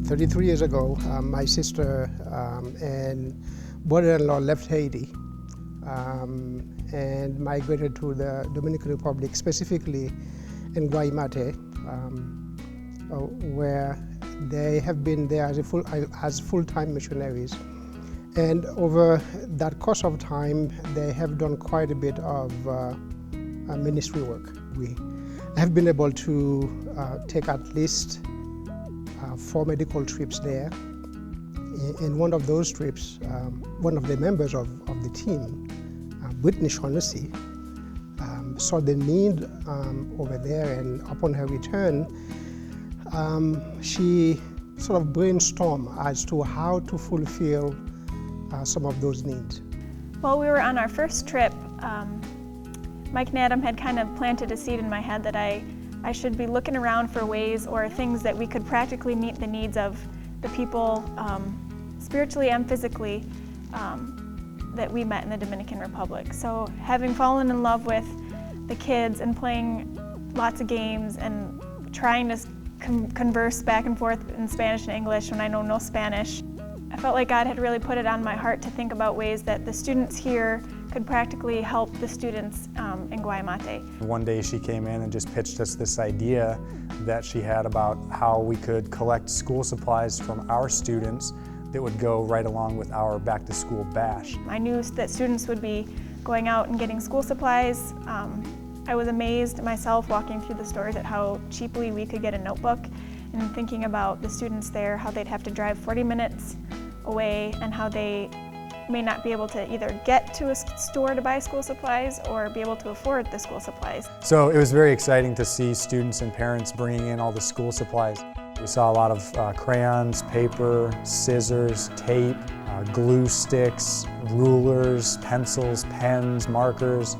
33 years ago, my sister and brother-in-law left Haiti and migrated to the Dominican Republic, specifically in Guaymate, where they have been there as full-time missionaries. And over that course of time, they have done quite a bit of ministry work. We have been able to take at least 4 medical trips there. In one of those trips, one of the members of the team, Brittany Shaughnessy, saw the need over there, and upon her return, she sort of brainstormed as to how to fulfill some of those needs. While we were on our first trip, Mike and Adam had kind of planted a seed in my head that I should be looking around for ways or things that we could practically meet the needs of the people, spiritually and physically, that we met in the Dominican Republic. So having fallen in love with the kids and playing lots of games and trying to converse back and forth in Spanish and English when I know no Spanish, I felt like God had really put it on my heart to think about ways that the students here could practically help the students in Guaymate. One day she came in and just pitched us this idea that she had about how we could collect school supplies from our students that would go right along with our back-to-school bash. I knew that students would be going out and getting school supplies. I was amazed myself walking through the stores at how cheaply we could get a notebook, and thinking about the students there, how they'd have to drive 40 minutes away and how they may not be able to either get to a store to buy school supplies or be able to afford the school supplies. So it was very exciting to see students and parents bringing in all the school supplies. We saw a lot of crayons, paper, scissors, tape, glue sticks, rulers, pencils, pens, markers,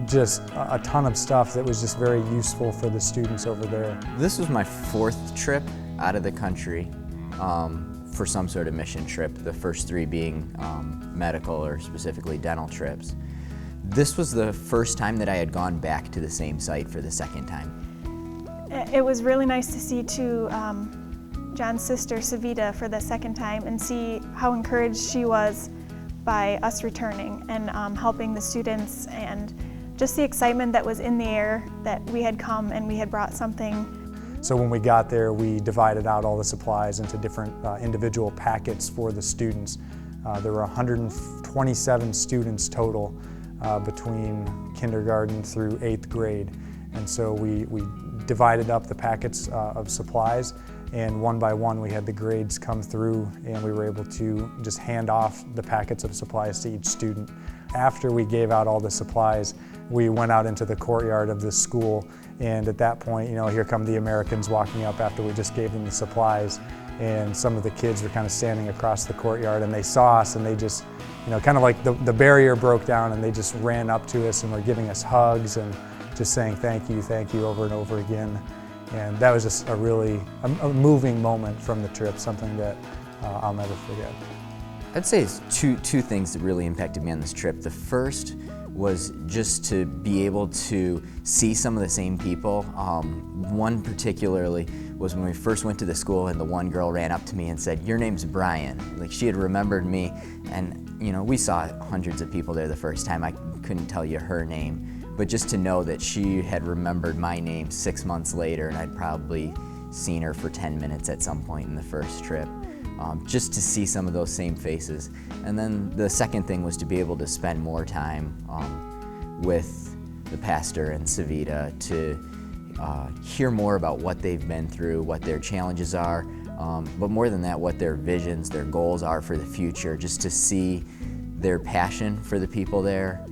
just a ton of stuff that was just very useful for the students over there. This was my 4th trip out of the country for some sort of mission trip, the first 3 being medical or specifically dental trips. This was the first time that I had gone back to the same site for the 2nd time. It was really nice to see too John's sister Savita for the 2nd time and see how encouraged she was by us returning and helping the students, and just the excitement that was in the air that we had come and we had brought something. So when we got there, we divided out all the supplies into different individual packets for the students. There were 127 students total between kindergarten through 8th grade. And so we divided up the packets of supplies, and one by one we had the grades come through, and we were able to just hand off the packets of supplies to each student. After we gave out all the supplies, we went out into the courtyard of the school, and at that point, you know, here come the Americans walking up after we just gave them the supplies, and some of the kids were kind of standing across the courtyard, and they saw us, and they just, you know, kind of like the barrier broke down, and they just ran up to us and were giving us hugs and just saying thank you over and over again. And that was just a really moving moment from the trip, something that I'll never forget. I'd say it's two things that really impacted me on this trip. The first was just to be able to see some of the same people. One particularly was when we first went to the school, and the one girl ran up to me and said, "Your name's Brian." Like, she had remembered me, and you know, we saw hundreds of people there the first time. I couldn't tell you her name. But just to know that she had remembered my name 6 months later, and I'd probably seen her for 10 minutes at some point in the first trip, just to see some of those same faces. And then the second thing was to be able to spend more time with the pastor and Savita, to hear more about what they've been through, what their challenges are, but more than that, what their visions, their goals are for the future, just to see their passion for the people there,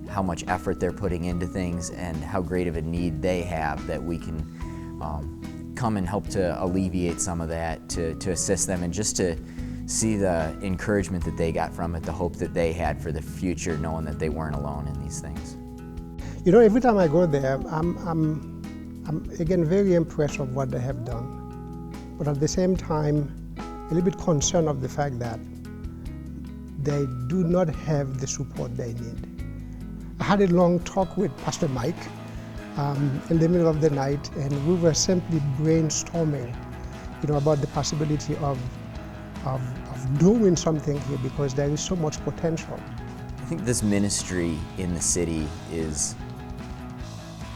how much effort they're putting into things, and how great of a need they have that we can come and help to alleviate some of that, to assist them, and just to see the encouragement that they got from it, the hope that they had for the future, knowing that they weren't alone in these things. You know, every time I go there, I'm again very impressed of what they have done, but at the same time, a little bit concerned of the fact that they do not have the support they need. I had a long talk with Pastor Mike in the middle of the night, and we were simply brainstorming about the possibility of doing something here, because there is so much potential. I think this ministry in the city is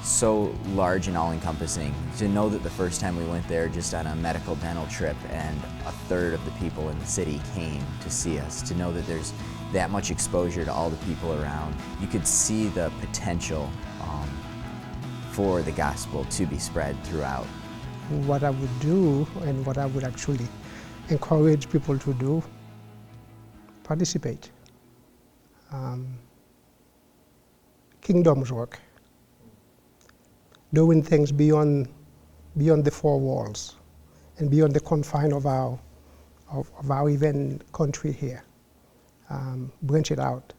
so large and all-encompassing. To know that the first time we went there just on a medical dental trip and a third of the people in the city came to see us, to know that there's that much exposure to all the people around, you could see the potential for the gospel to be spread throughout. What I would do, and what I would actually encourage people to do, participate. Kingdom's work. Doing things beyond the four walls and beyond the confine of our even country here. Branch it out.